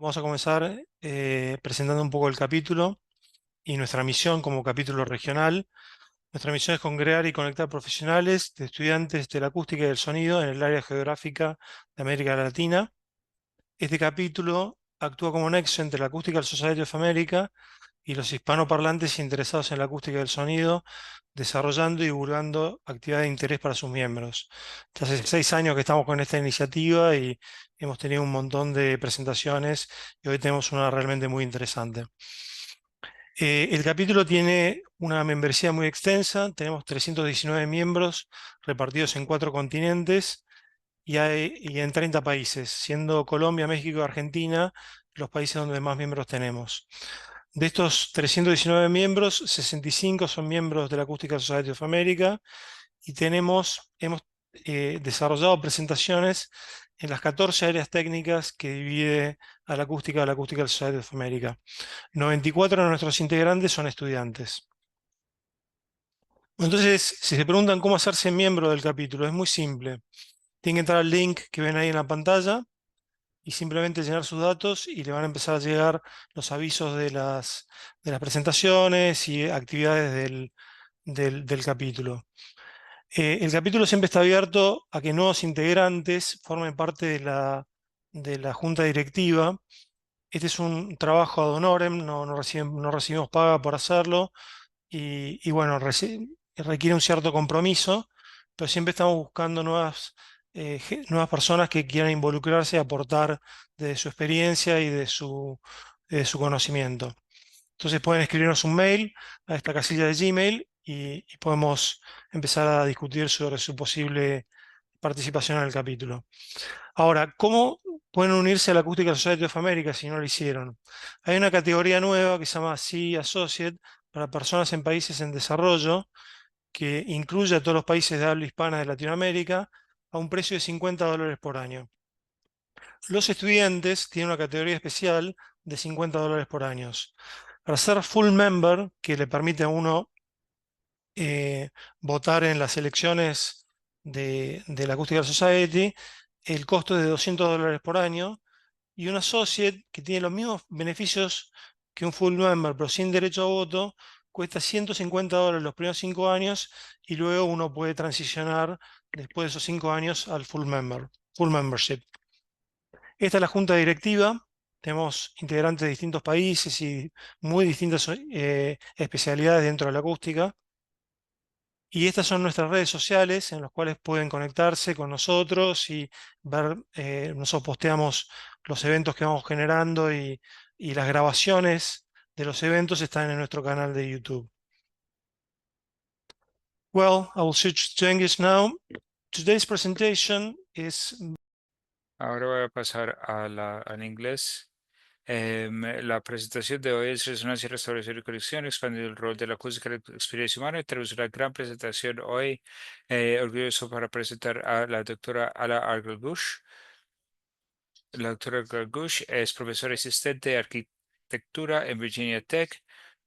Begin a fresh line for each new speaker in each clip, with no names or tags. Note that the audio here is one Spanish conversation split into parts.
Vamos a comenzar presentando un poco el capítulo y nuestra misión como capítulo regional. Nuestra misión es congregar y conectar profesionales de estudiantes de la acústica y del sonido en el área geográfica de América Latina. Este capítulo actúa como nexo entre la Acoustical Society of America y los hispanoparlantes interesados en la acústica y el sonido, desarrollando y divulgando actividades de interés para sus miembros. Ya hace 6 años que estamos con esta iniciativa y hemos tenido un montón de presentaciones y hoy tenemos una realmente muy interesante. El capítulo tiene una membresía muy extensa, tenemos 319 miembros repartidos en 4 continentes y en 30 países, siendo Colombia, México y Argentina los países donde más miembros tenemos. De estos 319 miembros, 65 son miembros de la Acoustical Society of America y hemos desarrollado presentaciones en las 14 áreas técnicas que divide a la acústica de la Acoustical Society of America. 94 de nuestros integrantes son estudiantes. Entonces, si se preguntan cómo hacerse miembro del capítulo, es muy simple. Tienen que entrar al link que ven ahí en la pantalla y simplemente llenar sus datos y le van a empezar a llegar los avisos de las presentaciones y actividades del capítulo. El capítulo siempre está abierto a que nuevos integrantes formen parte de la junta directiva. Este es un trabajo ad honorem, no recibimos paga por hacerlo y bueno, requiere un cierto compromiso, pero siempre estamos buscando nuevas personas que quieran involucrarse y aportar de su experiencia y de su conocimiento. Entonces pueden escribirnos un mail a esta casilla de Gmail y podemos empezar a discutir sobre su posible participación en el capítulo. Ahora, ¿cómo pueden unirse a la Acústica Society of America si no lo hicieron? Hay una categoría nueva que se llama C Associate para personas en países en desarrollo, que incluye a todos los países de habla hispana de Latinoamérica a un precio de $50 por año. Los estudiantes tienen una categoría especial de $50 por año. Para ser full member, que le permite a uno votar en las elecciones de la Acoustical Society, el costo es de $200 por año, y un associate que tiene los mismos beneficios que un full member, pero sin derecho a voto, cuesta $150 los primeros 5 años y luego uno puede transicionar después de esos 5 años al full membership. Esta es la junta directiva. Tenemos integrantes de distintos países y muy distintas especialidades dentro de la acústica. Y estas son nuestras redes sociales en las cuales pueden conectarse con nosotros y ver, nosotros posteamos los eventos que vamos generando y las grabaciones de los eventos están en nuestro canal de YouTube. Well, I will switch to English now. Today's presentation is.
Ahora voy a pasar al inglés. La presentación de hoy es Resonancia, Restauración y Conexión, expandiendo el rol de la acústica en la experiencia humana. Tenemos una gran presentación hoy. Orgulloso para presentar a la doctora Ala Argelbush. La doctora Argelbush es profesora asistente de arquitectura en Virginia Tech,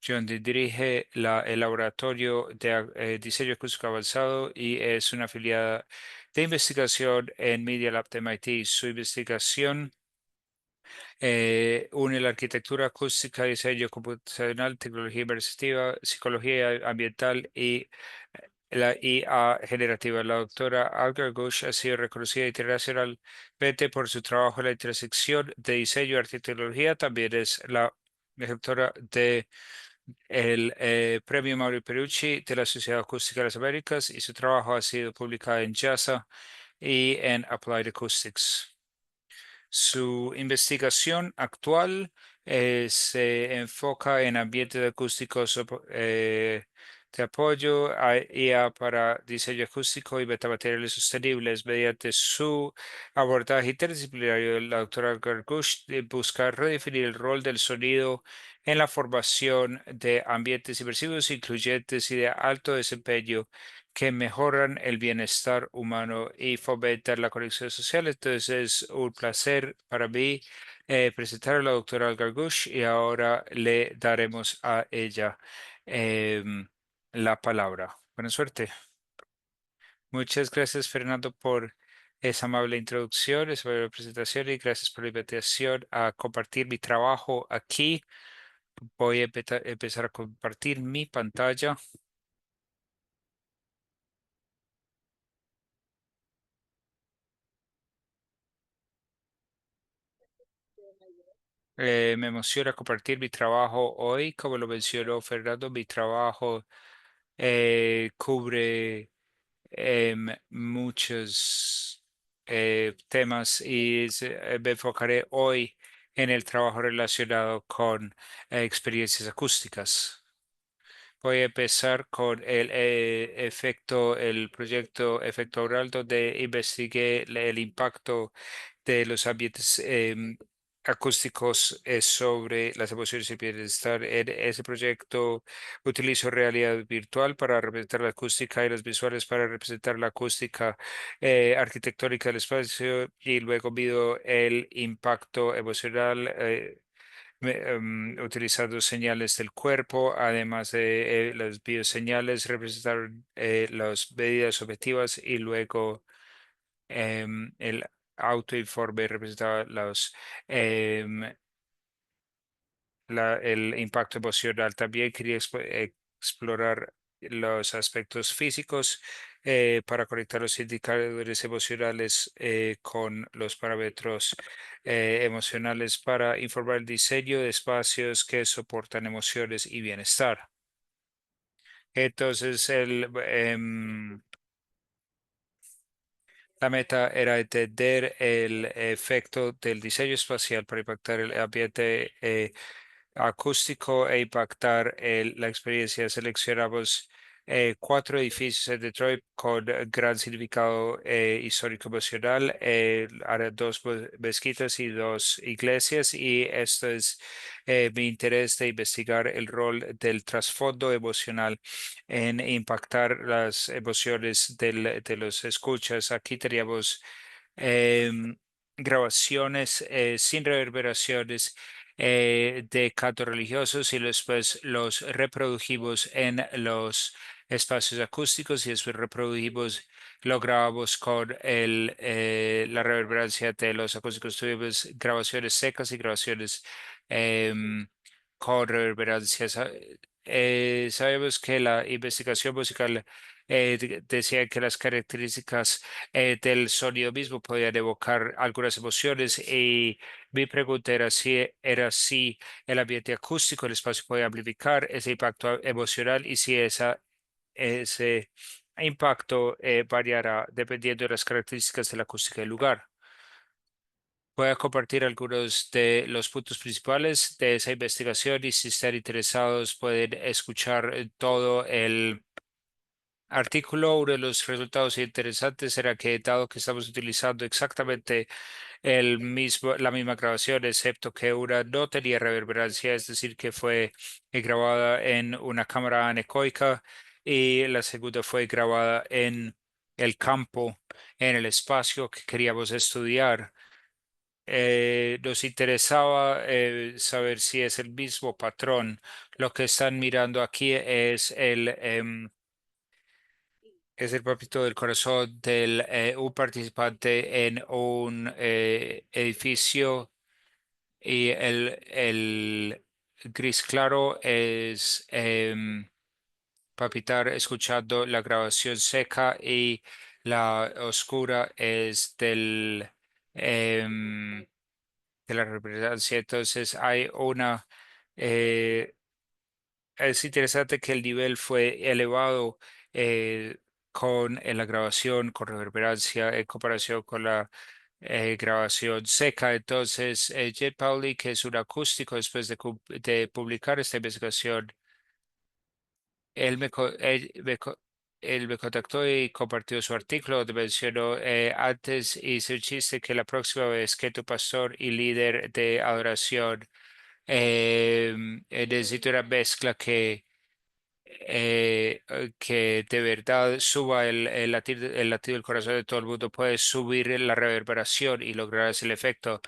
donde dirige el laboratorio de diseño acústico avanzado y es una afiliada de investigación en Media Lab de MIT. Su investigación une la arquitectura acústica, diseño computacional, tecnología inmersiva, psicología ambiental y la IA generativa. La doctora Algar Ghosh ha sido reconocida internacionalmente por su trabajo en la intersección de diseño y arte y tecnología. También es la directora de el Premio Mario Perucci de la Sociedad Acústica de las Américas y su trabajo ha sido publicado en JASA y en Applied Acoustics. Su investigación actual se enfoca en ambientes acústicos de apoyo a IA para diseño acústico y metamateriales sostenibles. Mediante su abordaje interdisciplinario, la doctora Gargush busca redefinir el rol del sonido en la formación de ambientes inmersivos, incluyentes y de alto desempeño que mejoran el bienestar humano y fomentan la conexión social. Entonces es un placer para mí presentar a la doctora Gargush y ahora le daremos a ella la palabra. Buena suerte. Muchas gracias, Fernando, por esa amable introducción, esa breve presentación y gracias por la invitación a compartir mi trabajo aquí. Voy a empezar a compartir mi pantalla. Me emociona compartir mi trabajo hoy. Como lo mencionó Fernando, mi trabajo cubre muchos temas y me enfocaré hoy en el trabajo relacionado con experiencias acústicas. Voy a empezar con el proyecto Efecto Oral, donde investigué el impacto de los ambientes acústicos sobre las emociones y el bienestar. En ese proyecto utilizo realidad virtual para representar la acústica y las visuales para representar la acústica arquitectónica del espacio y luego mido el impacto emocional. Utilizando señales del cuerpo, además de las bioseñales, representar las medidas objetivas y luego el autoinforme representaba em, el impacto emocional. También quería explorar los aspectos físicos para conectar los indicadores emocionales con los parámetros emocionales para informar el diseño de espacios que soportan emociones y bienestar. Entonces, la meta era entender el efecto del diseño espacial para impactar el ambiente acústico e impactar la experiencia. Seleccionamos cuatro edificios en Detroit con gran significado histórico emocional, dos mezquitas y dos iglesias, y esto es mi interés de investigar el rol del trasfondo emocional en impactar las emociones de los escuchas. Aquí teníamos em, grabaciones sin reverberaciones de cantos religiosos y después los reprodujimos en los espacios acústicos y después reprodujimos, lo grabamos con la reverberancia de los acústicos. Tuvimos grabaciones secas y grabaciones em, con reverberancia. Sabemos que la investigación musical decía que las características del sonido mismo podían evocar algunas emociones y mi pregunta era si el ambiente acústico del espacio puede amplificar ese impacto emocional y si ese impacto variará dependiendo de las características de la acústica del lugar. Voy a compartir algunos de los puntos principales de esa investigación y si están interesados pueden escuchar todo el artículo. Uno de los resultados interesantes era que dado que estamos utilizando exactamente la misma grabación, excepto que una no tenía reverberancia, es decir, que fue grabada en una cámara anecoica y la segunda fue grabada en el campo, en el espacio que queríamos estudiar. Nos interesaba saber si es el mismo patrón. Lo que están mirando aquí es el papito del corazón de un participante en un edificio y el gris claro es papitar escuchando la grabación seca y la oscura es em, de la representación. Entonces hay eh, es interesante que el nivel fue elevado eh, con la grabación, con reverberancia, en comparación con la grabación seca. Entonces, Jay Pauli, que es un acústico, después de publicar esta investigación, él me contactó y compartió su artículo donde mencionó, antes hice un chiste que la próxima vez que tu pastor y líder de adoración necesito una mezcla que de verdad suba el latido del corazón de todo el mundo, puede subir la reverberación y lograr ese efecto.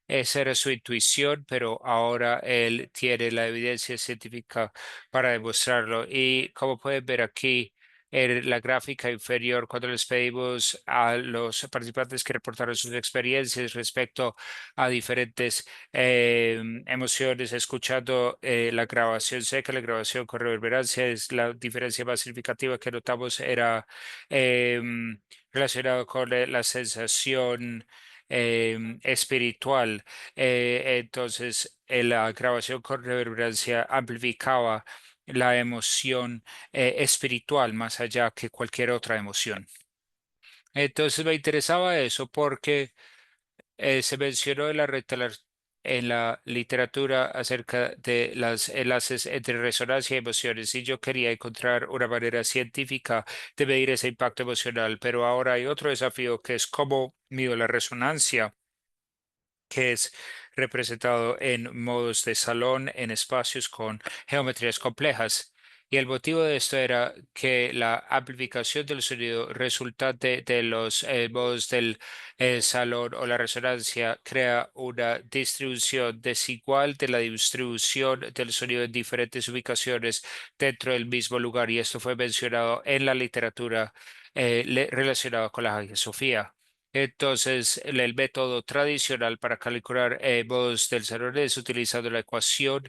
Esa era su intuición, pero ahora él tiene la evidencia científica para demostrarlo. Y como pueden ver aquí, la gráfica inferior cuando les pedimos a los participantes que reportaron sus experiencias respecto a diferentes emociones, escuchando la grabación seca, la grabación con reverberancia, es la diferencia más significativa que notamos era relacionado con la sensación espiritual. Entonces, la grabación con reverberancia amplificaba la emoción espiritual más allá que cualquier otra emoción. Entonces me interesaba eso porque se mencionó en la literatura acerca de los enlaces entre resonancia y emociones y yo quería encontrar una manera científica de medir ese impacto emocional, pero ahora hay otro desafío que es cómo mido la resonancia, que es representado en modos de salón en espacios con geometrías complejas. Y el motivo de esto era que la amplificación del sonido resultante de los modos del salón o la resonancia crea una distribución desigual de la distribución del sonido en diferentes ubicaciones dentro del mismo lugar. Y esto fue mencionado en la literatura relacionada con la Sofía. Entonces, el método tradicional para calcular modos del salón es utilizando la ecuación.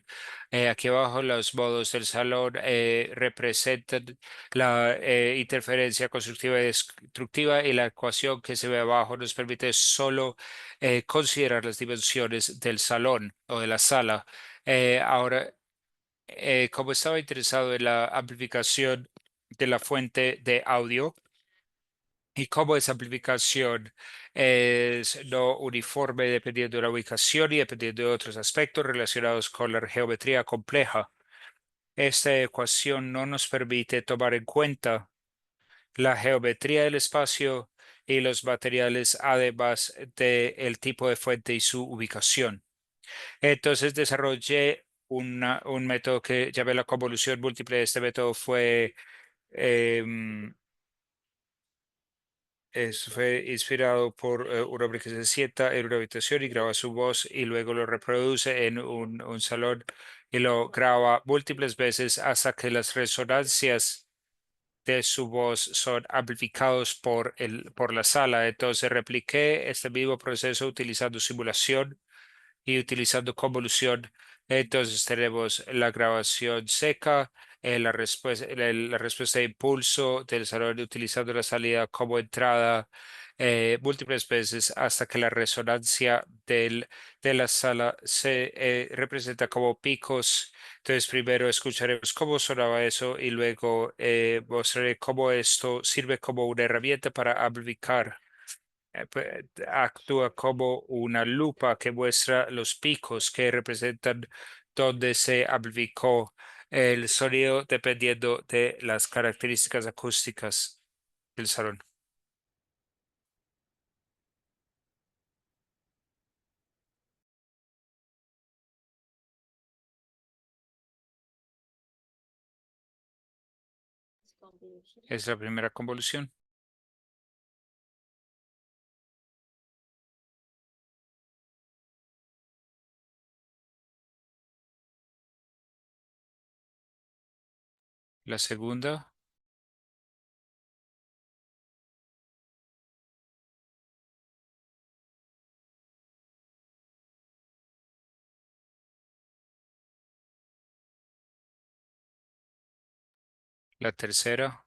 Aquí abajo los modos del salón representan la interferencia constructiva y destructiva y la ecuación que se ve abajo nos permite solo considerar las dimensiones del salón o de la sala. Ahora, como estaba interesado en la amplificación de la fuente de audio, y cómo esa amplificación es no uniforme dependiendo de la ubicación y dependiendo de otros aspectos relacionados con la geometría compleja. Esta ecuación no nos permite tomar en cuenta la geometría del espacio y los materiales, además del tipo de fuente y su ubicación. Entonces desarrollé un método que llamé la convolución múltiple. Este método em, fue inspirado por un hombre que se sienta en una habitación y graba su voz y luego lo reproduce en un salón y lo graba múltiples veces hasta que las resonancias de su voz son amplificados por la sala. Entonces repliqué este mismo proceso utilizando simulación y utilizando convolución. Entonces tenemos la grabación seca, la respuesta de impulso del salón utilizando la salida como entrada múltiples veces hasta que la resonancia de la sala se representa como picos. Entonces primero escucharemos cómo sonaba eso y luego mostraré cómo esto sirve como una herramienta para amplificar actúa como una lupa que muestra los picos que representan donde se amplificó el sonido dependiendo de las características acústicas del salón. Es la primera convolución. La segunda, la tercera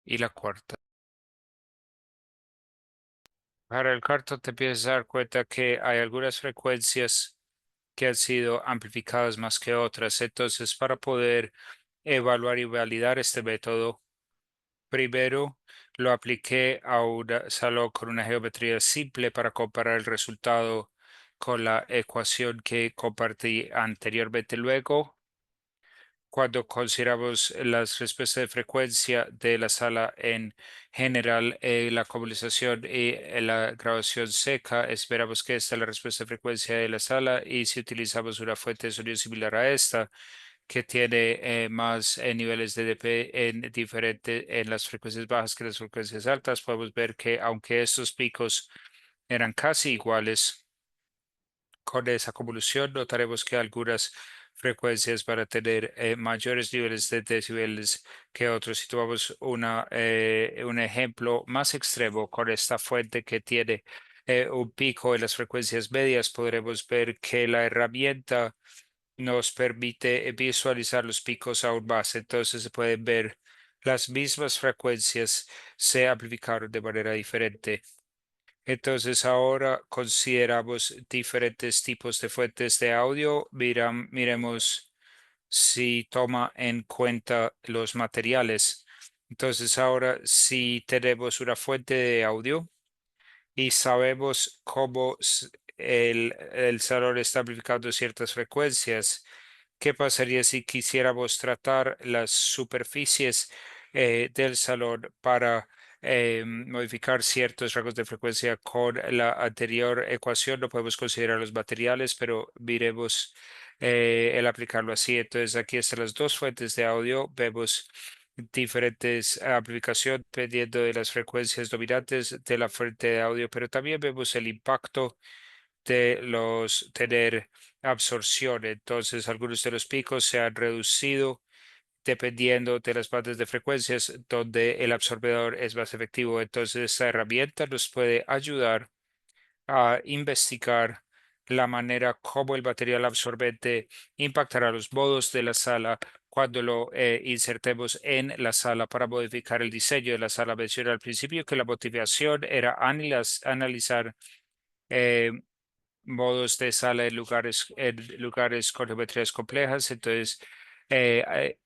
y la cuarta. Para el cuarto te empiezas a dar cuenta que hay algunas frecuencias que han sido amplificadas más que otras. Entonces, para poder evaluar y validar este método, primero lo apliqué a un salón con una geometría simple para comparar el resultado con la ecuación que compartí anteriormente. Luego, cuando consideramos las respuestas de frecuencia de la sala en general, la convolución y la grabación seca, esperamos que esta es la respuesta de frecuencia de la sala y si utilizamos una fuente de sonido similar a esta, que tiene más niveles de dp en las frecuencias bajas que las frecuencias altas, podemos ver que aunque estos picos eran casi iguales. Con esa convolución notaremos que algunas frecuencias van a tener mayores niveles de decibeles que otros. Si tomamos un ejemplo más extremo con esta fuente que tiene un pico en las frecuencias medias, podremos ver que la herramienta nos permite visualizar los picos aún más. Entonces se pueden ver las mismas frecuencias se amplificaron de manera diferente. Entonces ahora consideramos diferentes tipos de fuentes de audio. Miremos si toma en cuenta los materiales. Entonces ahora si tenemos una fuente de audio y sabemos cómo el salón está amplificando ciertas frecuencias. ¿Qué pasaría si quisiéramos tratar las superficies del salón para modificar ciertos rangos de frecuencia con la anterior ecuación? No podemos considerar los materiales, pero miremos el aplicarlo así. Entonces, aquí están las dos fuentes de audio. Vemos diferentes amplificación dependiendo de las frecuencias dominantes de la fuente de audio, pero también vemos el impacto de los tener absorción. Entonces, algunos de los picos se han reducido dependiendo de las bandas de frecuencias donde el absorbedor es más efectivo. Entonces, esta herramienta nos puede ayudar a investigar la manera como el material absorbente impactará los modos de la sala cuando lo insertemos en la sala para modificar el diseño de la sala. Mencioné al principio que la motivación era analizar eh, modos de sala en lugares con geometrías complejas. Entonces, eh,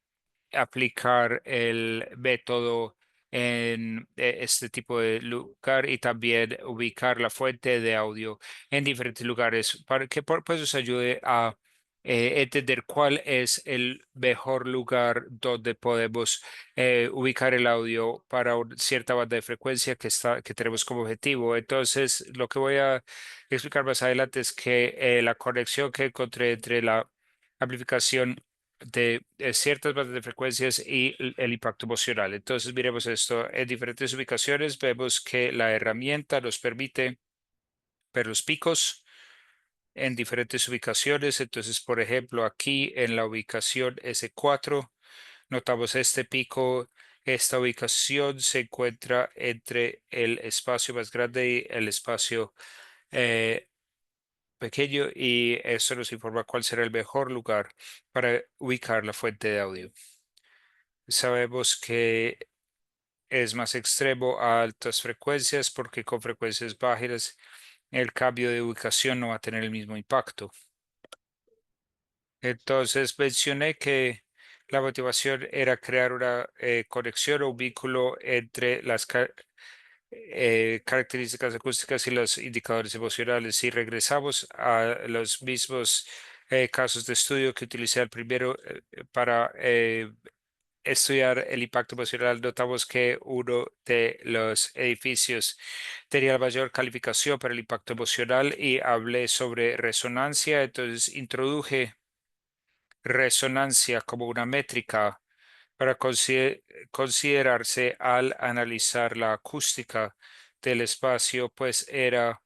aplicar el método en este tipo de lugar y también ubicar la fuente de audio en diferentes lugares para que pues nos ayude a entender cuál es el mejor lugar donde podemos ubicar el audio para cierta banda de frecuencia que tenemos como objetivo. Entonces, lo que voy a explicar más adelante es que la conexión que encontré entre la amplificación de ciertas bandas de frecuencias y el impacto emocional. Entonces, miremos esto en diferentes ubicaciones. Vemos que la herramienta nos permite ver los picos en diferentes ubicaciones. Entonces, por ejemplo, aquí en la ubicación S4, notamos este pico. Esta ubicación se encuentra entre el espacio más grande y el espacio eh, pequeño, y eso nos informa cuál será el mejor lugar para ubicar la fuente de audio. Sabemos que es más extremo a altas frecuencias porque con frecuencias bajas el cambio de ubicación no va a tener el mismo impacto. Entonces mencioné que la motivación era crear una conexión o un vínculo entre las características acústicas y los indicadores emocionales. Si regresamos a los mismos casos de estudio que utilicé al primero para estudiar el impacto emocional, notamos que uno de los edificios tenía la mayor calificación para el impacto emocional y hablé sobre resonancia. Entonces introduje resonancia como una métrica para considerarse al analizar la acústica del espacio, pues era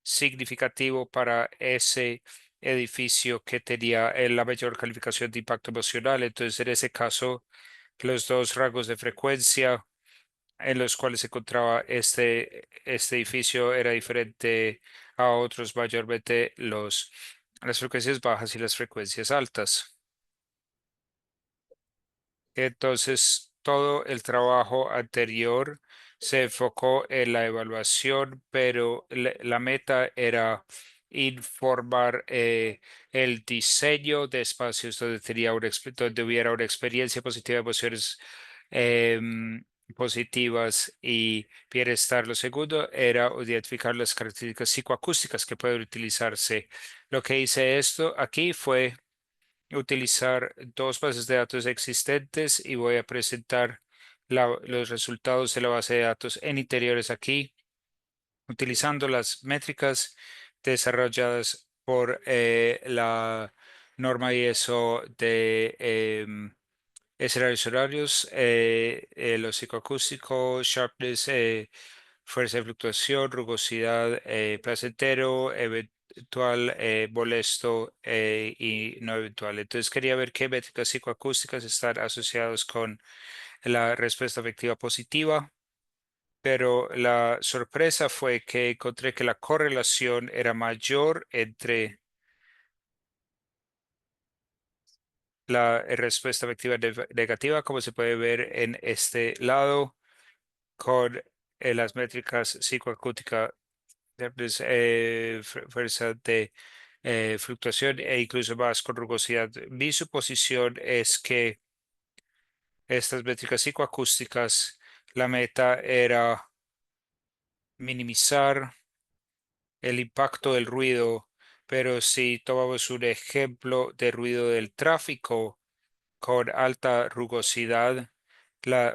significativo para ese edificio que tenía la mayor calificación de impacto emocional. Entonces, en ese caso, los dos rangos de frecuencia en los cuales se encontraba este edificio era diferente a otros, mayormente las frecuencias bajas y las frecuencias altas. Entonces, todo el trabajo anterior se enfocó en la evaluación, pero la meta era informar el diseño de espacios donde, donde hubiera una experiencia positiva, emociones positivas y bienestar. Lo segundo era identificar las características psicoacústicas que pueden utilizarse. Lo que hice esto aquí fue utilizar dos bases de datos existentes y voy a presentar los resultados de la base de datos en interiores aquí, utilizando las métricas desarrolladas por la norma ISO de escenarios horarios, los psicoacústicos, sharpness, fuerza de fluctuación, rugosidad, placentero, eventual, molesto y no eventual. Entonces quería ver qué métricas psicoacústicas están asociados con la respuesta afectiva positiva, pero la sorpresa fue que encontré que la correlación era mayor entre la respuesta afectiva negativa, como se puede ver en este lado, con las métricas psicoacústicas de pues, fuerza de fluctuación e incluso más con rugosidad. Mi suposición es que estas métricas psicoacústicas, la meta era minimizar el impacto del ruido, pero si tomamos un ejemplo de ruido del tráfico con alta rugosidad,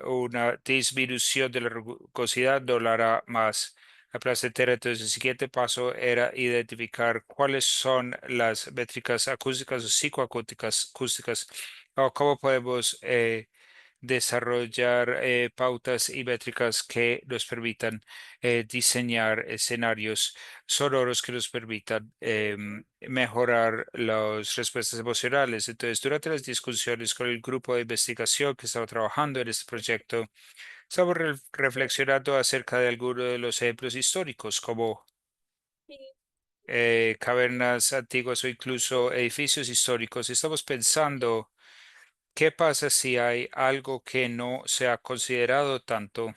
una disminución de la rugosidad no la hará más placentera. Entonces, el siguiente paso era identificar cuáles son las métricas acústicas o psicoacústicas acústicas, o cómo podemos desarrollar pautas y métricas que nos permitan diseñar escenarios sonoros que nos permitan mejorar las respuestas emocionales. Entonces, durante las discusiones con el grupo de investigación que estaba trabajando en este proyecto, estamos reflexionando acerca de algunos de los ejemplos históricos, como cavernas antiguas o incluso edificios históricos. Estamos pensando, ¿qué pasa si hay algo que no se ha considerado tanto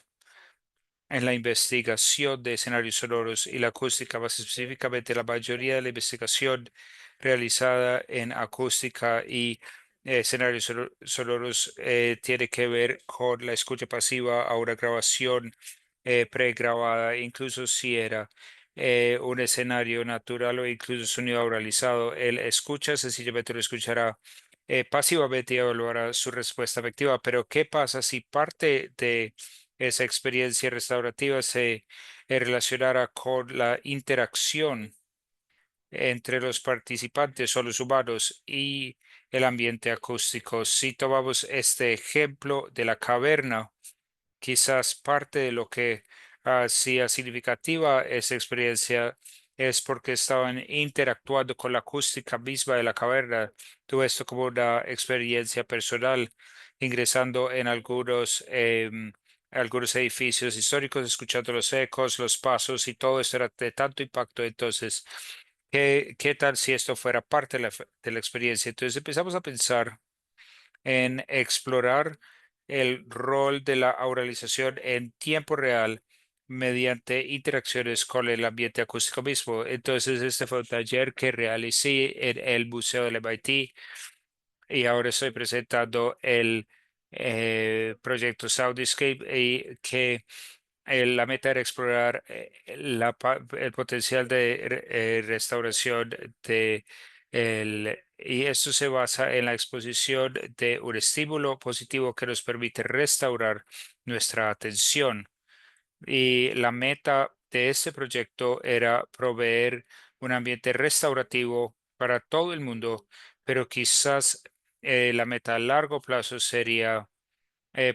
en la investigación de escenarios sonoros y la acústica? Más específicamente, la mayoría de la investigación realizada en acústica y escenarios sonoros tiene que ver con la escucha pasiva a una grabación pregrabada, incluso si era un escenario natural o incluso sonido oralizado. El escucha sencillamente lo escuchará pasivamente y evaluará su respuesta efectiva. Pero ¿qué pasa si parte de esa experiencia restaurativa se relacionara con la interacción entre los participantes o los humanos y el ambiente acústico? Si tomamos este ejemplo de la caverna, quizás parte de lo que hacía significativa esa experiencia es porque estaban interactuando con la acústica misma de la caverna. Tuve esto como una experiencia personal, ingresando en algunos edificios históricos, escuchando los ecos, los pasos y todo esto era de tanto impacto. Entonces, ¿qué tal si esto fuera parte de la experiencia? Entonces empezamos a pensar en explorar el rol de la auralización en tiempo real mediante interacciones con el ambiente acústico mismo. Entonces, este fue un taller que realicé en el Museo del MIT y ahora estoy presentando el proyecto Soundscape y que la meta era explorar el potencial de restauración y esto se basa en la exposición de un estímulo positivo que nos permite restaurar nuestra atención. Y la meta de este proyecto era proveer un ambiente restaurativo para todo el mundo, pero quizás la meta a largo plazo sería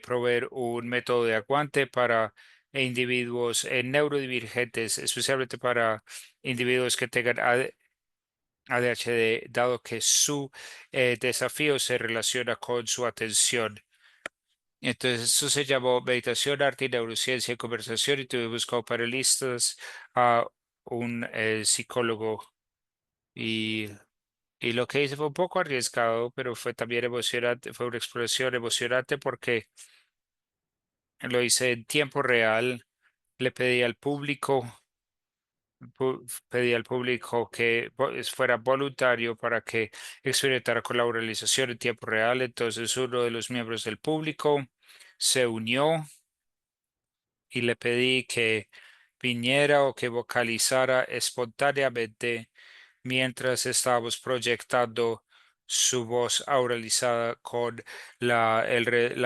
proveer un método de aguante para individuos neurodivergentes, especialmente para individuos que tengan ADHD, dado que su desafío se relaciona con su atención. Entonces, eso se llamó Meditación, Arte y Neurociencia en Conversación y tuvimos como panelistas a un psicólogo y, y lo que hice fue un poco arriesgado, pero fue también emocionante, fue una exploración emocionante porque lo hice en tiempo real. Le pedí al público que fuera voluntario para que experimentara con la oralización en tiempo real. Entonces uno de los miembros del público se unió y le pedí que viniera o que vocalizara espontáneamente mientras estábamos proyectando su voz auralizada con la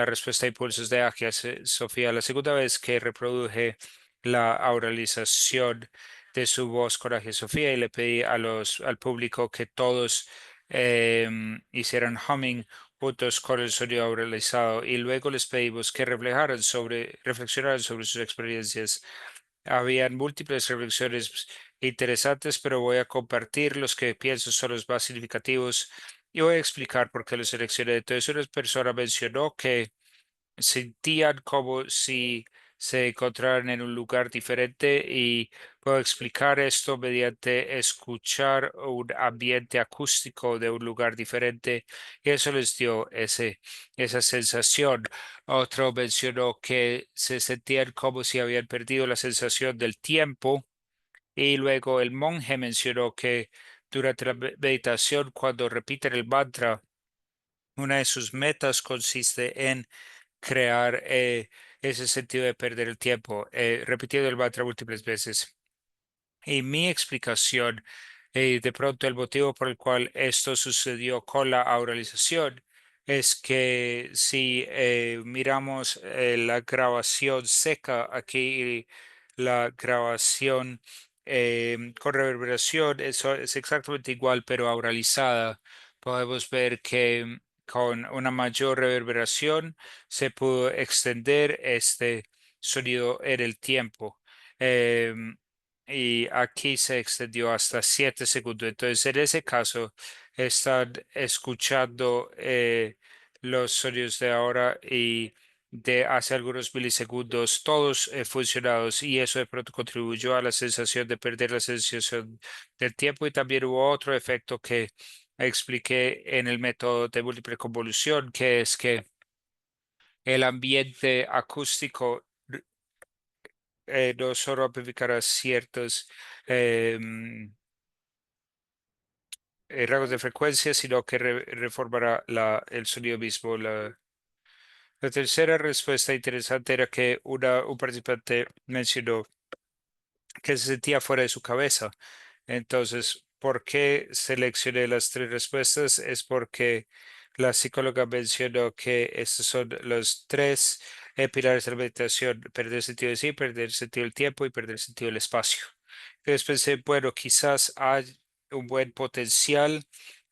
respuesta a impulsos de Agia Sofía. La segunda vez que reproduje la auralización de su voz con Agia Sofía y le pedí al público que todos hicieran humming juntos con el sonido auralizado y luego les pedimos que reflexionaran sobre sus experiencias Habían múltiples reflexiones interesantes, pero voy a compartir los que pienso son los más significativos y voy a explicar por qué los seleccioné. Entonces, una persona mencionó que sentían como si se encontraran en un lugar diferente y puedo explicar esto mediante escuchar un ambiente acústico de un lugar diferente y eso les dio esa sensación. Otro mencionó que se sentían como si habían perdido la sensación del tiempo y luego el monje mencionó que durante la meditación, cuando repiten el mantra, una de sus metas consiste en crear ese sentido de perder el tiempo, repitiendo el mantra múltiples veces. Y mi explicación, de pronto el motivo por el cual esto sucedió con la auralización, es que si miramos la grabación seca aquí y la grabación con reverberación, eso es exactamente igual, pero auralizada, podemos ver que con una mayor reverberación se pudo extender este sonido en el tiempo. Em, y aquí se extendió hasta 7 segundos. Entonces, en ese caso, están escuchando los sonidos de ahora y de hace algunos milisegundos, todos funcionados, y eso de pronto contribuyó a la sensación de perder la sensación del tiempo. Y también hubo otro efecto que expliqué en el método de múltiple convolución, que es que el ambiente acústico no solo amplificará ciertos em, rangos de frecuencia, sino que reformará el sonido mismo. La tercera respuesta interesante era que un participante mencionó que se sentía fuera de su cabeza. Entonces, ¿por qué seleccioné las tres respuestas? Es porque la psicóloga mencionó que estos son los tres pilares de la meditación: perder el sentido de sí, perder el sentido del tiempo y perder el sentido del espacio. Entonces pensé, bueno, quizás hay un buen potencial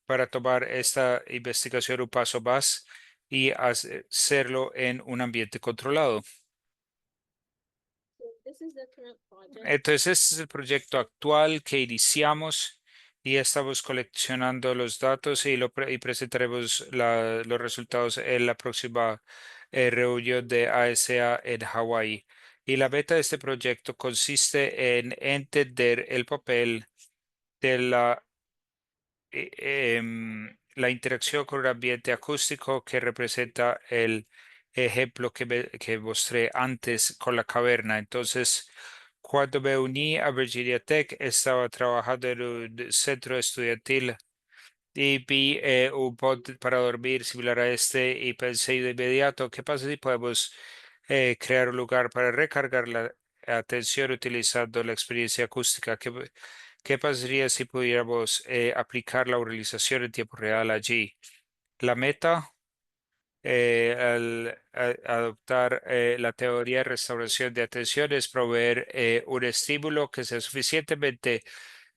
para tomar esta investigación un paso más y hacerlo en un ambiente controlado. Entonces, este es el proyecto actual que iniciamos y estamos coleccionando los datos y presentaremos los resultados en la próxima reunión de ASA en Hawái. Y la meta de este proyecto consiste en entender el papel de la interacción con un ambiente acústico que representa el ejemplo que mostré antes con la caverna. Entonces, cuando me uní a Virginia Tech, estaba trabajando en un centro estudiantil y vi un pod para dormir similar a este y pensé de inmediato, ¿qué pasa si podemos crear un lugar para recargar la atención utilizando la experiencia acústica? ¿Qué pasaría si pudiéramos aplicar la auralización en tiempo real allí? La meta, adoptar la teoría de restauración de atención, es proveer un estímulo que sea suficientemente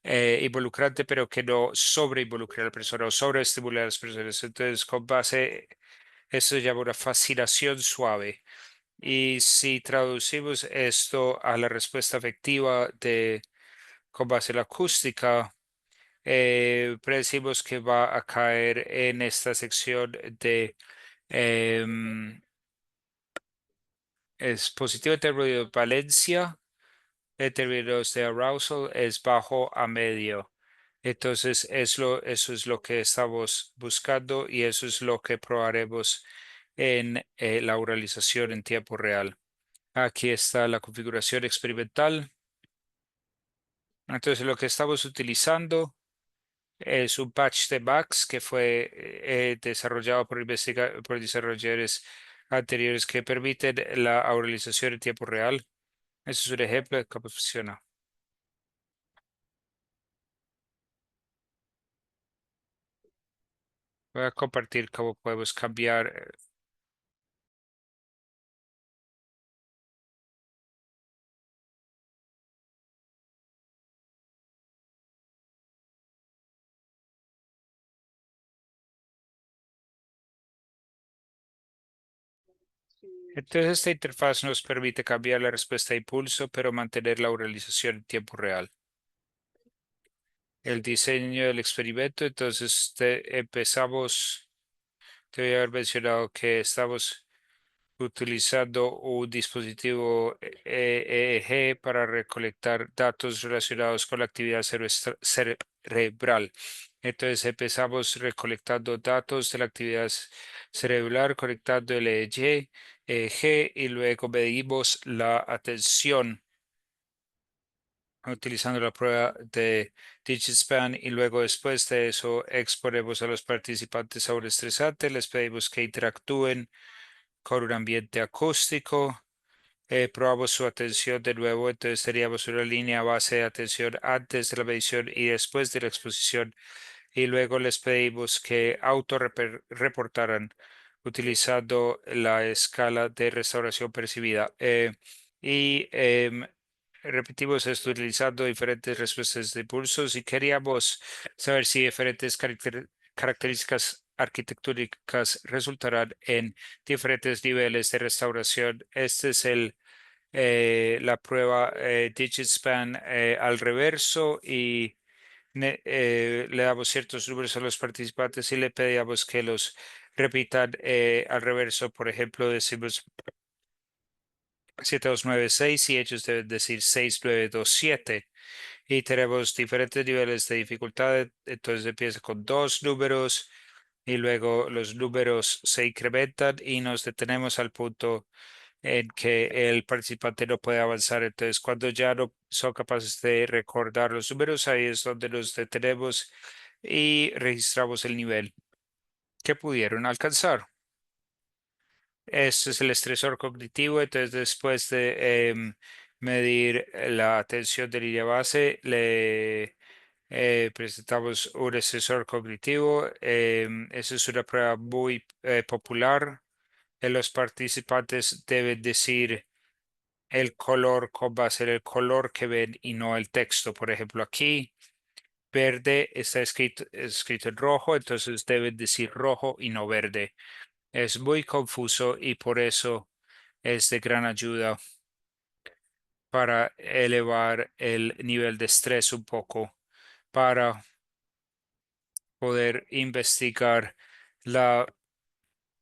involucrante, pero que no sobreinvolucre a la persona o sobreestimular a las personas. Entonces, con base, eso se llama una fascinación suave. Y si traducimos esto a la respuesta afectiva con base en la acústica, predecimos que va a caer en esta sección de em, es positivo en términos de valencia, en términos de arousal es bajo a medio. Entonces, eso es lo que estamos buscando y eso es lo que probaremos en la oralización en tiempo real. Aquí está la configuración experimental. Entonces, lo que estamos utilizando es un patch de Max que fue desarrollado por desarrolladores anteriores que permiten la auralización en tiempo real. Eso es un ejemplo de cómo funciona. Voy a compartir cómo podemos cambiar. Entonces, esta interfaz nos permite cambiar la respuesta de impulso, pero mantener la realización en tiempo real. El diseño del experimento, entonces empezamos, te voy a haber mencionado que estamos utilizando un dispositivo EEG para recolectar datos relacionados con la actividad cerebral. Entonces empezamos recolectando datos de la actividad cerebral, conectando el EEG y luego medimos la atención utilizando la prueba de DigiSpan y luego después de eso exponemos a los participantes a un estresante, les pedimos que interactúen con un ambiente acústico. Probamos su atención de nuevo, entonces teníamos una línea base de atención antes de la medición y después de la exposición y luego les pedimos que autorreportaran utilizando la escala de restauración percibida. Y repetimos esto utilizando diferentes respuestas de impulsos y queríamos saber si diferentes características arquitectónicas resultarán en diferentes niveles de restauración. Este es la prueba DigitSpan al reverso y le damos ciertos números a los participantes y le pedíamos que los repitan al reverso. Por ejemplo, decimos 7296 y ellos deben decir 6927. Y tenemos diferentes niveles de dificultad. Entonces empieza con dos números y luego los números se incrementan y nos detenemos al punto en que el participante no puede avanzar. Entonces, cuando ya no son capaces de recordar los números, ahí es donde nos detenemos y registramos el nivel que pudieron alcanzar. Este es el estresor cognitivo. Entonces, después de medir la atención de línea base, le presentamos un estresor cognitivo. Esa es una prueba muy popular. Los participantes deben decir el color va a ser el color que ven y no el texto. Por ejemplo, aquí verde está escrito en rojo, entonces deben decir rojo y no verde. Es muy confuso y por eso es de gran ayuda para elevar el nivel de estrés un poco, para poder investigar la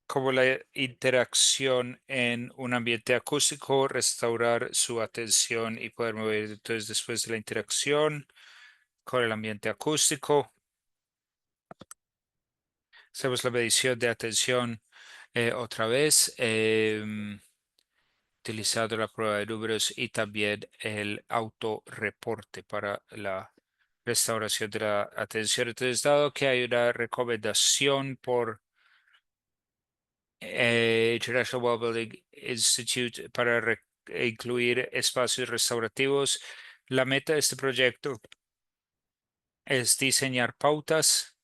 como la interacción en un ambiente acústico, restaurar su atención y poder mover. Entonces, después de la interacción con el ambiente acústico, hacemos la medición de atención otra vez, utilizando la prueba de números y también el autorreporte para la restauración de la atención. Entonces, dado que hay una recomendación por International Wellbeing Institute para incluir espacios restaurativos. La meta de este proyecto es diseñar pautas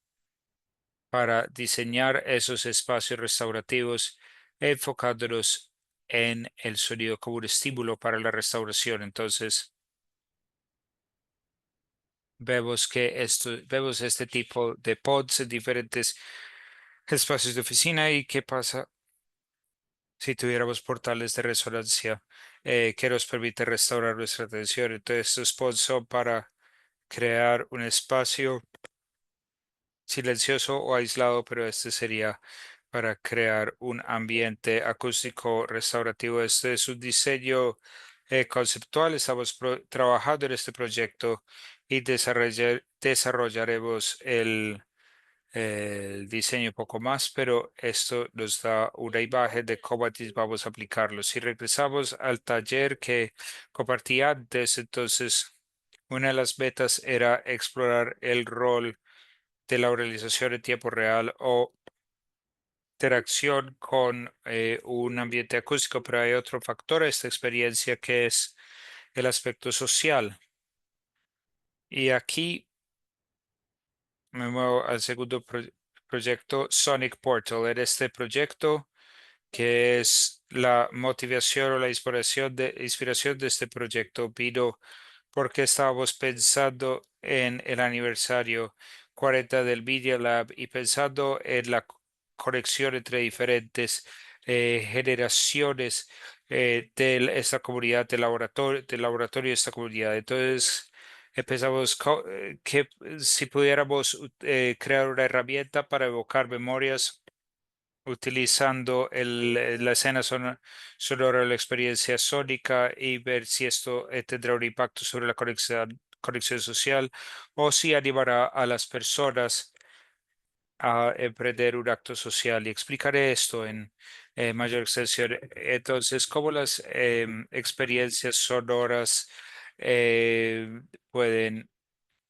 para diseñar esos espacios restaurativos, enfocándolos en el sonido como un estímulo para la restauración. Entonces, vemos este tipo de pods en diferentes espacios de oficina y qué pasa si tuviéramos portales de resonancia que nos permite restaurar nuestra atención. Entonces, estos spots son para crear un espacio silencioso o aislado, pero este sería para crear un ambiente acústico restaurativo. Este es un diseño conceptual. Estamos trabajando en este proyecto y desarrollaremos el diseño un poco más, pero esto nos da una imagen de cómo vamos a aplicarlo. Si regresamos al taller que compartí antes, entonces una de las metas era explorar el rol de la organización en tiempo real o interacción con un ambiente acústico, pero hay otro factor a esta experiencia que es el aspecto social. Y aquí me muevo al segundo proyecto, Sonic Portal. En este proyecto que es la motivación o la inspiración de este proyecto vino porque estábamos pensando en el aniversario 40 del Media Lab y pensando en la conexión entre diferentes generaciones de esta comunidad del laboratorio de esta comunidad. Entonces, empezamos que si pudiéramos crear una herramienta para evocar memorias utilizando la escena sonora de la experiencia sónica y ver si esto tendrá un impacto sobre la conexión social o si animará a las personas a emprender un acto social. Y explicaré esto en mayor extensión. Entonces, cómo las experiencias sonoras pueden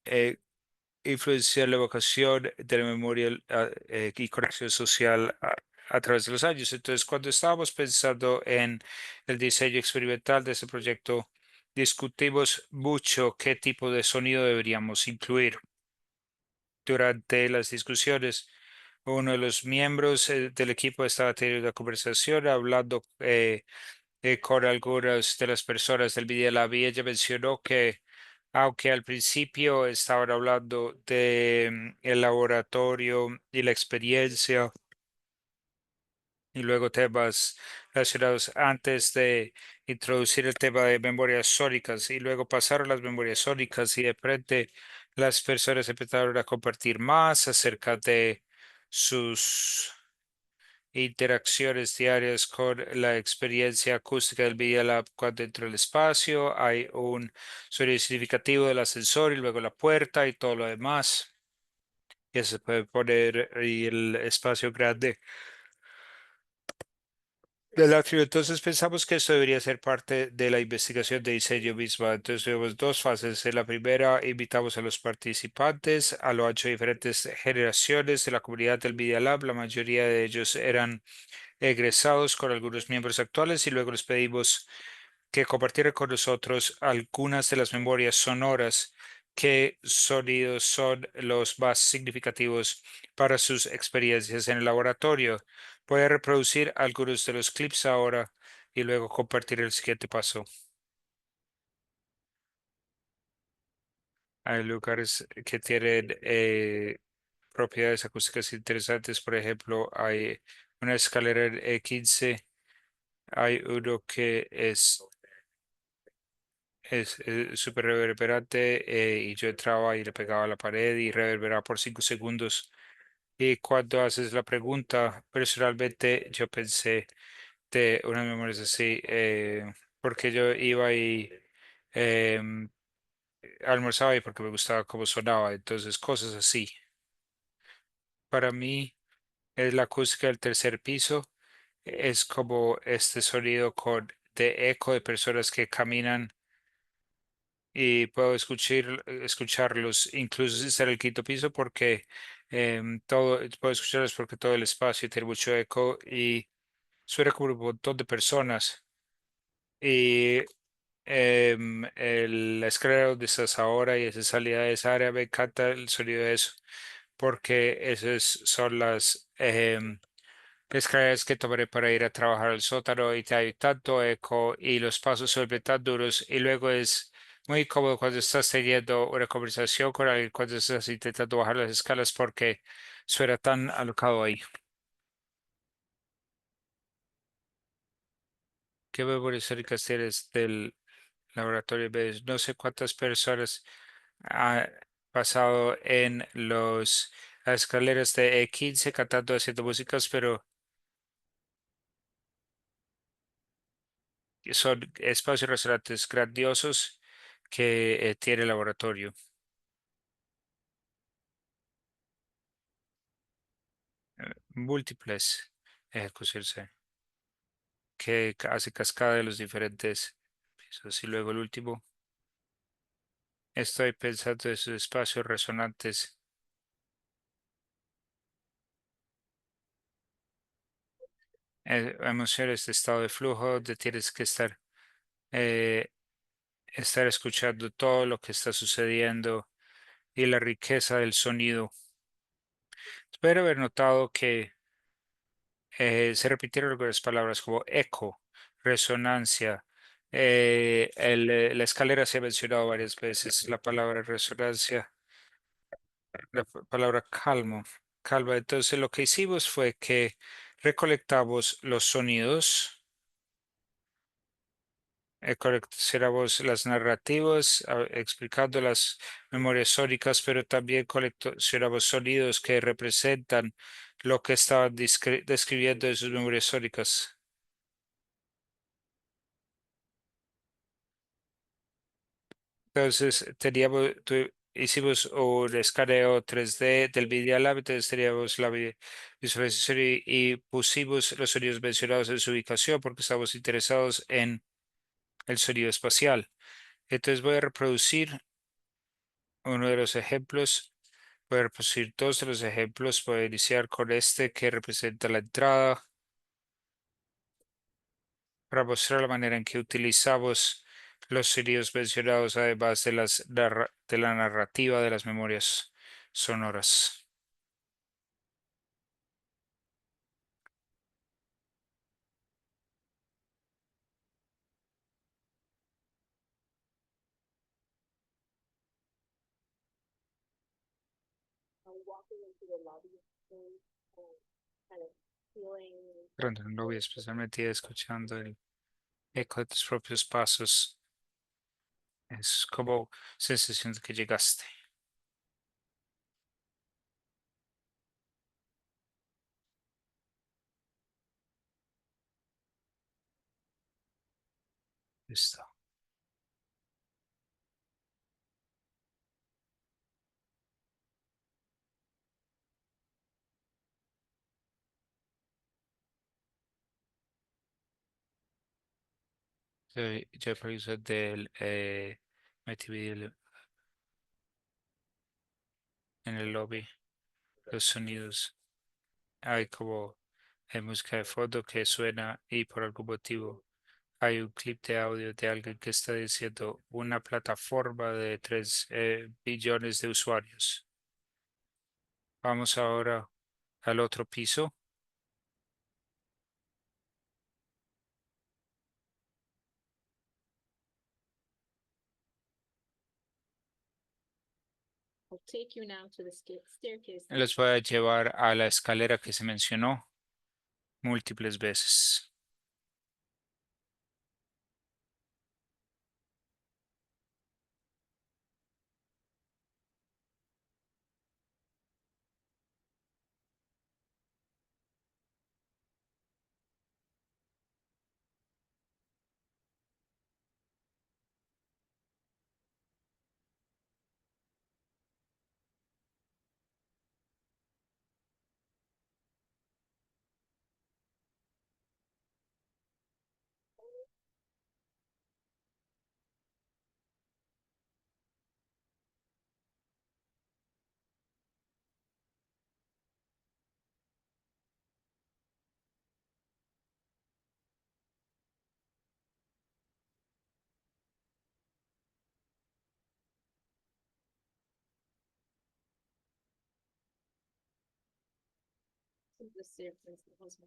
eh, influenciar la evocación de la memoria y conexión social a través de los años. Entonces, cuando estábamos pensando en el diseño experimental de este proyecto, discutimos mucho qué tipo de sonido deberíamos incluir. Durante las discusiones, uno de los miembros del equipo estaba teniendo una conversación hablando con algunas de las personas del Media Lab y ella mencionó que aunque al principio estaban hablando de el laboratorio y la experiencia y luego temas relacionados antes de introducir el tema de memorias sónicas y luego pasaron las memorias sónicas y de frente las personas empezaron a compartir más acerca de sus interacciones diarias con la experiencia acústica del Media Lab cuando entra el espacio. Hay un sonido significativo del ascensor y luego la puerta y todo lo demás. Ya se puede poner y el espacio grande del atrio. Entonces pensamos que esto debería ser parte de la investigación de diseño misma. Entonces tuvimos dos fases. En la primera invitamos a los participantes a lo ancho de diferentes generaciones de la comunidad del Media Lab. La mayoría de ellos eran egresados con algunos miembros actuales y luego les pedimos que compartieran con nosotros algunas de las memorias sonoras, qué sonidos son los más significativos para sus experiencias en el laboratorio. Voy a reproducir algunos de los clips ahora y luego compartir el siguiente paso. Hay lugares que tienen propiedades acústicas interesantes, por ejemplo, hay una escalera en E15. Hay uno que es súper reverberante y yo entraba y le pegaba a la pared y reverberaba por 5 segundos. Y cuando haces la pregunta, personalmente yo pensé de unas memorias así, porque yo iba y em, almorzaba y porque me gustaba cómo sonaba, entonces cosas así. Para mí es la acústica del tercer piso, es como este sonido de eco de personas que caminan y puedo escucharlos incluso si está en el quinto piso porque puedo escucharlos porque todo el espacio tiene mucho eco y suena como un montón de personas. Y la escalera donde estás ahora y esa salida de esa área, me encanta el sonido de eso porque esas son las escaleras que tomaré para ir a trabajar al sótano y hay tanto eco y los pasos se vuelven tan duros y luego es muy cómodo cuando estás teniendo una conversación con alguien cuando estás intentando bajar las escalas porque suena tan alocado ahí. ¿Qué memorias históricas tienes del laboratorio? ¿Ves? No sé cuántas personas han pasado en las escaleras de E15 cantando, haciendo músicas, pero son espacios restaurantes grandiosos que tiene el laboratorio. Múltiples ejecuciones que hace cascada de los diferentes pisos. Y luego el último, estoy pensando en esos espacios resonantes, emociones de estado de flujo, donde tienes que eh, estar escuchando todo lo que está sucediendo y la riqueza del sonido. Espero haber notado que se repitieron algunas palabras como eco, resonancia. La escalera se ha mencionado varias veces, la palabra resonancia, la palabra calmo, calma. Entonces lo que hicimos fue que recolectamos los sonidos, coleccionamos las narrativas, explicando las memorias sónicas, pero también coleccionamos sonidos que representan lo que estaban describiendo en sus memorias sónicas. Entonces, hicimos un escaneo 3D del Media Lab, entonces teníamos la visualización y pusimos los sonidos mencionados en su ubicación porque estamos interesados en el sonido espacial. Entonces voy a reproducir uno de los ejemplos. Voy a reproducir dos de los ejemplos. Voy a iniciar con este que representa la entrada para mostrar la manera en que utilizamos los sonidos mencionados, además de de la narrativa de las memorias sonoras. Durante un lobby, especialmente escuchando el eco de tus propios pasos, es como sensación de que llegaste. Listo. Yo reviso del MTV en el lobby, los sonidos. Hay como música de fondo que suena y por algún motivo hay un clip de audio de alguien que está diciendo una plataforma de 3 billones de usuarios. Vamos ahora al otro piso. Les voy a llevar a la escalera que se mencionó múltiples veces.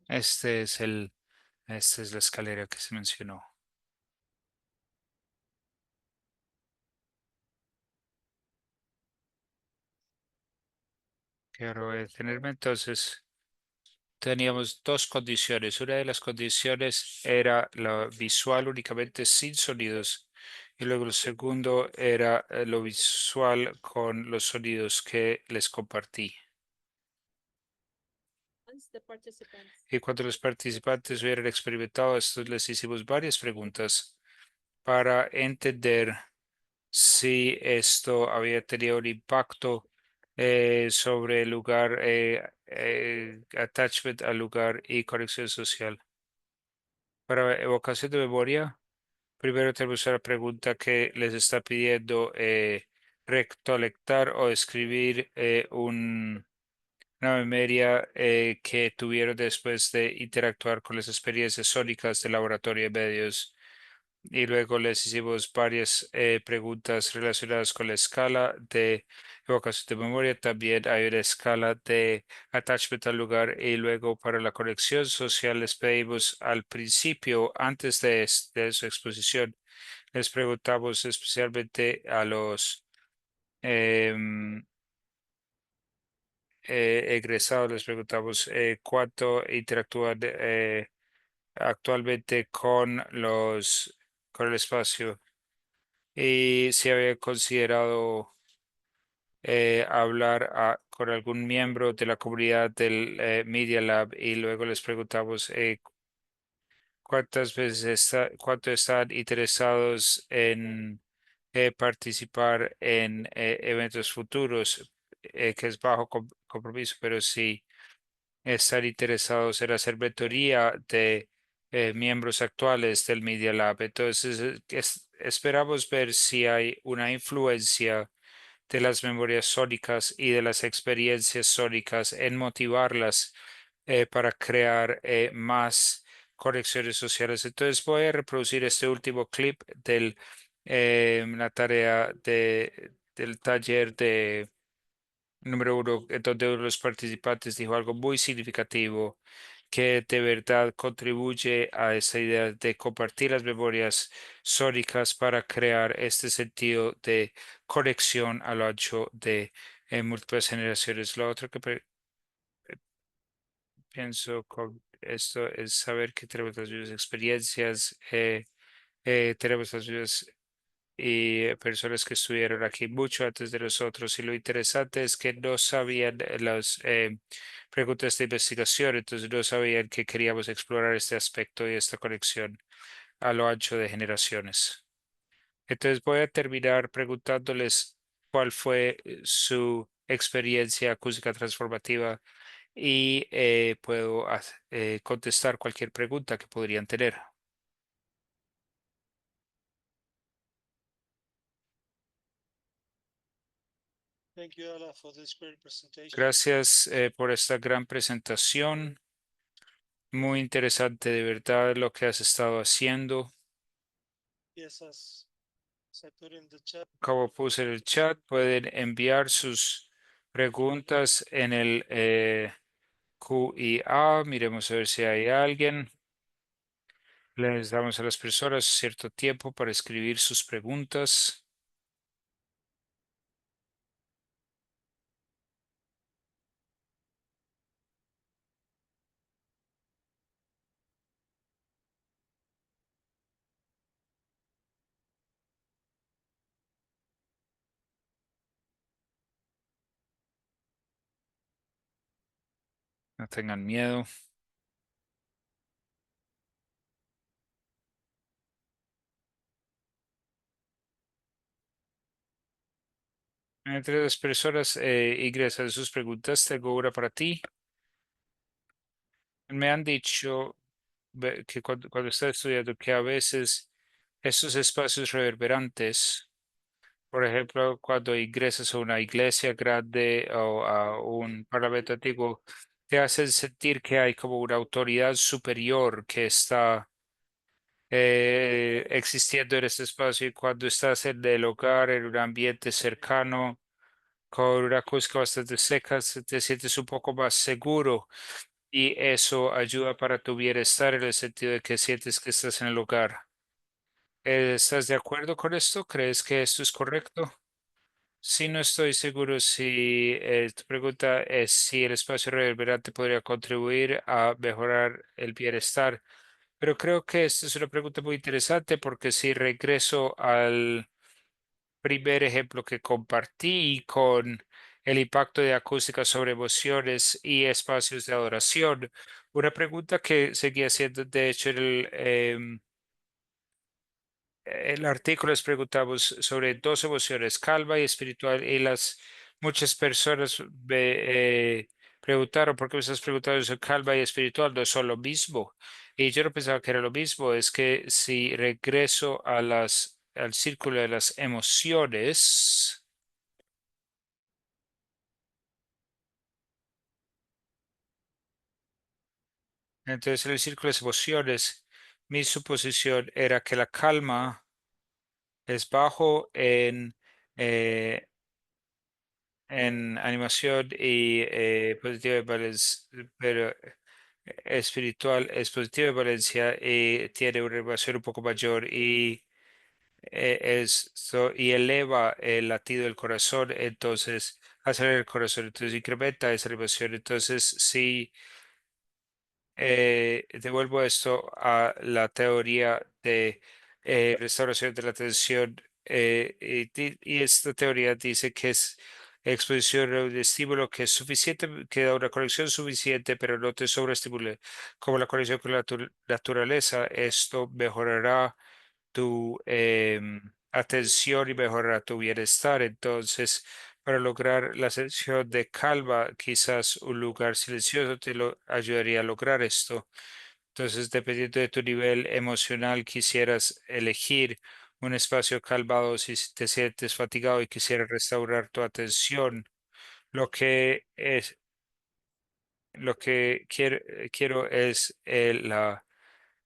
Este es esta es la escalera que se mencionó. Quiero detenerme entonces. Teníamos dos condiciones. Una de las condiciones era la visual únicamente sin sonidos. Y luego el segundo era lo visual con los sonidos que les compartí. Y cuando los participantes hubieran experimentado esto, les hicimos varias preguntas para entender si esto había tenido un impacto sobre el lugar, attachment al lugar y conexión social. Para evocación de memoria, primero tenemos una pregunta que les está pidiendo recolectar o escribir una memoria que tuvieron después de interactuar con las experiencias sónicas del laboratorio de medios. Y luego les hicimos varias preguntas relacionadas con la escala de evocación de memoria. También hay una escala de attachment al lugar y luego para la conexión social les pedimos al principio, antes de su exposición, les preguntamos especialmente a los em, egresados les preguntamos cuánto interactúan actualmente con el espacio y si había considerado hablar con algún miembro de la comunidad del Media Lab y luego les preguntamos cuánto están interesados en participar en eventos futuros, que es bajo compromiso, pero sí están interesados en hacer mentoría de miembros actuales del Media Lab. Entonces, esperamos ver si hay una influencia de las memorias sónicas y de las experiencias sónicas en motivarlas para crear más conexiones sociales. Entonces voy a reproducir este último clip la tarea del taller de número uno, donde uno de los participantes dijo algo muy significativo que de verdad contribuye a esa idea de compartir las memorias sóricas para crear este sentido de conexión a lo ancho de múltiples generaciones. Lo otro que pienso con esto es saber que tenemos las mismas experiencias, tenemos las mismas y personas que estuvieron aquí mucho antes de nosotros. Y lo interesante es que no sabían las preguntas de investigación, entonces no sabían que queríamos explorar este aspecto y esta conexión a lo ancho de generaciones. Entonces voy a terminar preguntándoles cuál fue su experiencia acústica transformativa y puedo contestar cualquier pregunta que podrían tener.
Thank you, Ala, for this great presentation.
Gracias por esta gran presentación. Muy interesante de verdad lo que has estado haciendo.
Yes, as I put in the chat,
Como puse en el chat, pueden enviar sus preguntas en el QIA. Miremos a ver si hay alguien. Les damos a las personas cierto tiempo para escribir sus preguntas. No tengan miedo. Entre las personas ingresan sus preguntas, tengo una para ti. Me han dicho que cuando está estudiando que a veces estos espacios reverberantes, por ejemplo, cuando ingresas a una iglesia grande o a un parlamento antiguo, te hacen sentir que hay como una autoridad superior que está existiendo en este espacio y cuando estás en el hogar, en un ambiente cercano, con una acústica bastante seca, te sientes un poco más seguro y eso ayuda para tu bienestar en el sentido de que sientes que estás en el hogar. ¿Estás de acuerdo con esto? ¿Crees que esto es correcto? Sí, no estoy seguro si tu pregunta es si el espacio reverberante podría contribuir a mejorar el bienestar, pero creo que esta es una pregunta muy interesante porque si regreso al primer ejemplo que compartí con el impacto de acústica sobre emociones y espacios de adoración, una pregunta que seguía siendo, de hecho, el artículo les preguntamos sobre dos emociones, calma y espiritual, y las muchas personas preguntaron por qué me estás preguntando sobre calma y espiritual, no son lo mismo. Y yo no pensaba que era lo mismo, es que si regreso al círculo de las emociones, entonces en el círculo de las emociones, mi suposición era que la calma es bajo eh, en animación y positiva de Valencia, pero espiritual es positiva de Valencia y tiene una elevación un poco mayor y eleva el latido del corazón, entonces acelera el corazón, entonces incrementa esa elevación. Entonces, si devuelvo esto a la teoría de restauración de la atención, y esta teoría dice que es exposición a un estímulo que es suficiente, que da una conexión suficiente, pero no te sobreestimule. Como la conexión con la naturaleza, esto mejorará tu atención y mejorará tu bienestar. Entonces, para lograr la sensación de calma, quizás un lugar silencioso te lo ayudaría a lograr esto. Entonces, dependiendo de tu nivel emocional, quisieras elegir un espacio calmado si te sientes fatigado y quisieras restaurar tu atención. Lo que es, lo que quiero es la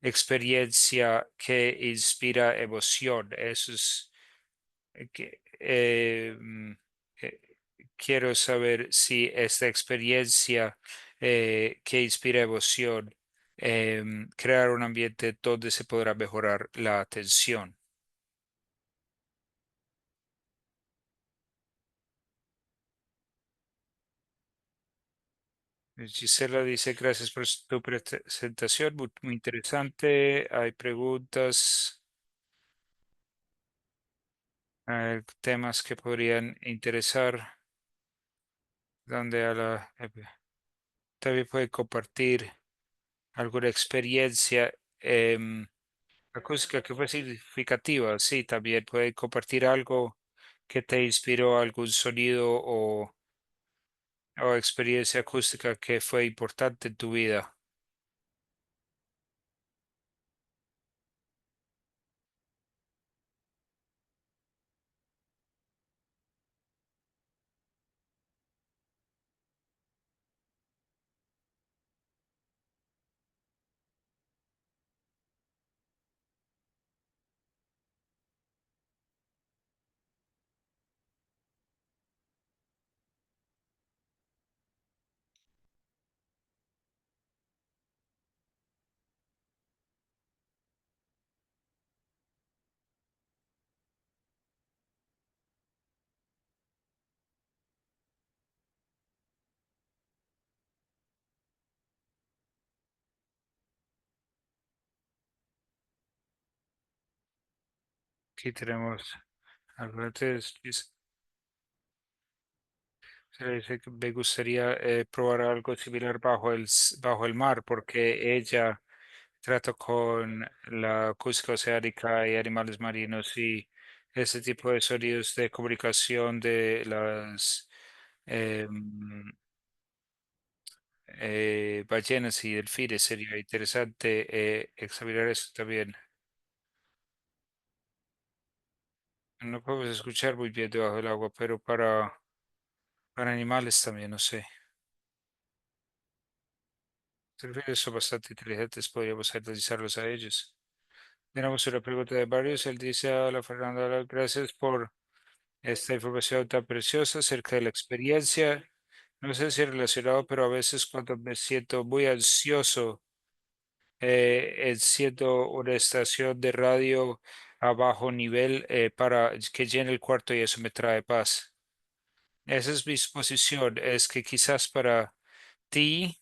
experiencia que inspira emoción. Eso es que eh, quiero saber si esta experiencia que inspira emoción, crear un ambiente donde se podrá mejorar la atención. Gisela dice, gracias por tu presentación, muy, muy interesante. Hay preguntas, temas que podrían interesar, donde también puede compartir alguna experiencia. Acústica que fue significativa, sí, también puede compartir algo que te inspiró, algún sonido o experiencia acústica que fue importante en tu vida. Aquí tenemos algo antes, se le dice que me gustaría probar algo similar bajo el mar, porque ella trata con la acústica oceánica y animales marinos y ese tipo de sonidos de comunicación de las em, ballenas y delfines. Sería interesante examinar eso también. No podemos escuchar muy bien debajo del agua, pero para animales también, no sé. Delfines son bastante inteligentes, podríamos analizarlos a ellos. Tenemos una pregunta de varios. Él dice: hola Fernando, hola, gracias por esta información tan preciosa acerca de la experiencia. No sé si es relacionado, pero a veces cuando me siento muy ansioso, enciendo una estación de radio a bajo nivel para que llene el cuarto y eso me trae paz. Esa es mi suposición, es que quizás para ti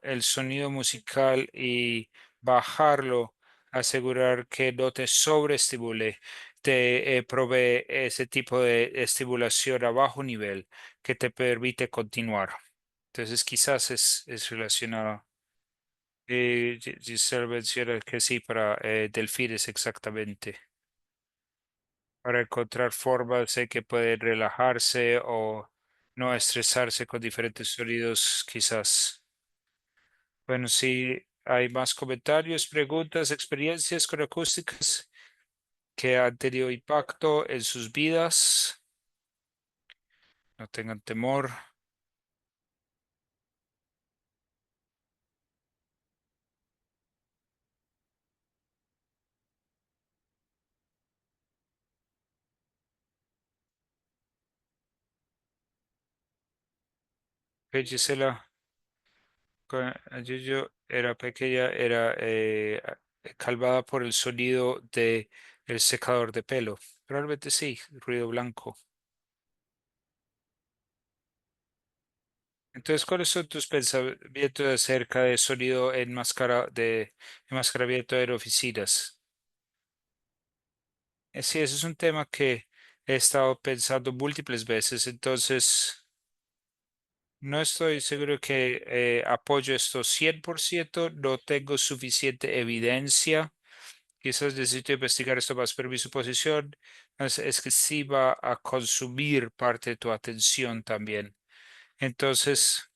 el sonido musical y bajarlo, asegurar que no te sobreestimule, te provee ese tipo de estimulación a bajo nivel que te permite continuar. Entonces quizás es relacionado. Giselle menciona que sí, para delfines exactamente, para encontrar formas en que pueden relajarse o no estresarse con diferentes sonidos, quizás. Bueno, si hay más comentarios, preguntas, experiencias con acústicas que han tenido impacto en sus vidas, no tengan temor. Gisela, yo era pequeña, era calmada por el sonido de el secador de pelo. Probablemente sí, ruido blanco. Entonces, ¿cuáles son tus pensamientos acerca de sonido en enmascaramiento en oficinas? Sí, ese es un tema que he estado pensando múltiples veces, entonces no estoy seguro que apoyo esto 100%. No tengo suficiente evidencia. Quizás necesito investigar esto más, pero mi suposición es que sí va a consumir parte de tu atención también. Entonces,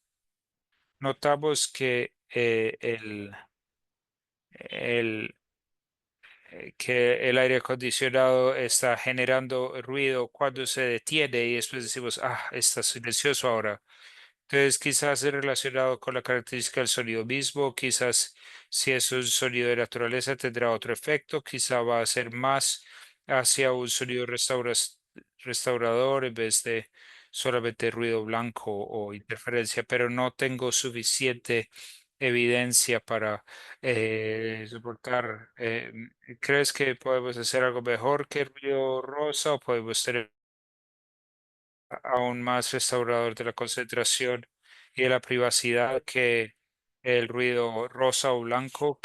notamos que el, que el aire acondicionado está generando ruido cuando se detiene y después decimos, ah, está silencioso ahora. Entonces, quizás es relacionado con la característica del sonido mismo, quizás si es un sonido de naturaleza tendrá otro efecto, quizá va a ser más hacia un sonido restaurador en vez de solamente ruido blanco o interferencia, pero no tengo suficiente evidencia para soportar. ¿Crees que podemos hacer algo mejor que el ruido rosa o podemos tener aún más restaurador de la concentración y de la privacidad que el ruido rosa o blanco?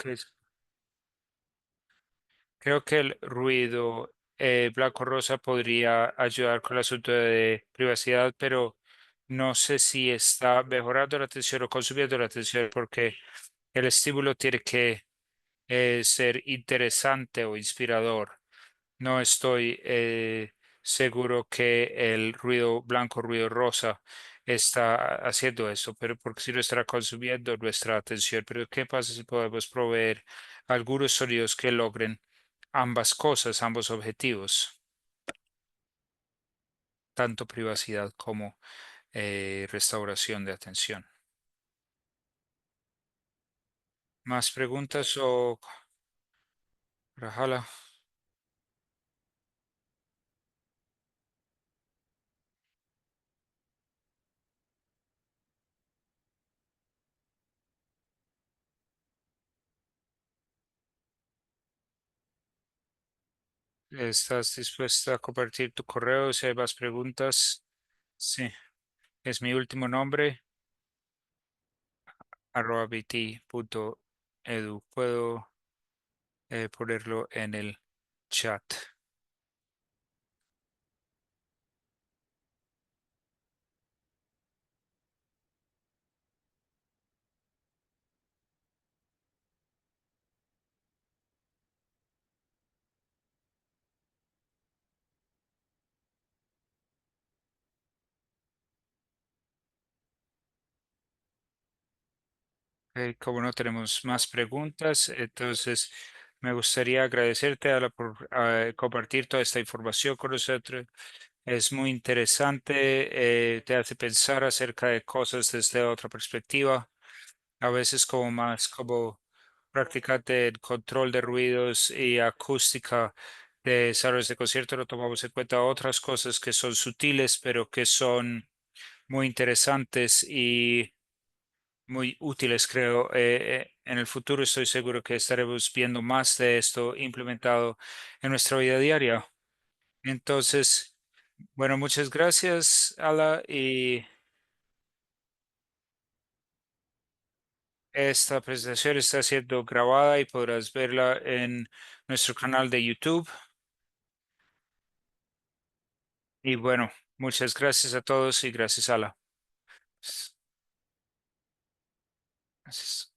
Creo que el ruido blanco-rosa podría ayudar con el asunto de privacidad, pero no sé si está mejorando la atención o consumiendo la atención, porque el estímulo tiene que ser interesante o inspirador. No estoy seguro que el ruido blanco, ruido rosa está haciendo eso, pero porque si lo estará consumiendo nuestra atención. Pero ¿qué pasa si podemos proveer algunos sonidos que logren ambas cosas, ambos objetivos, tanto privacidad como restauración de atención? ¿Más preguntas o Rahala? ¿Estás dispuesta a compartir tu correo si hay más preguntas? Sí, es mi último nombre. @bt.edu. Puedo ponerlo en el chat. Como no tenemos más preguntas, entonces me gustaría agradecerte, Ala, por compartir toda esta información con nosotros. Es muy interesante, te hace pensar acerca de cosas desde otra perspectiva, a veces como más como practicante del control de ruidos y acústica de salones de concierto, no tomamos en cuenta otras cosas que son sutiles, pero que son muy interesantes y muy útiles, creo. En el futuro estoy seguro que estaremos viendo más de esto implementado en nuestra vida diaria. Entonces, bueno, muchas gracias, Ala, y esta presentación está siendo grabada y podrás verla en nuestro canal de YouTube. Y bueno, muchas gracias a todos y gracias, Ala. Gracias.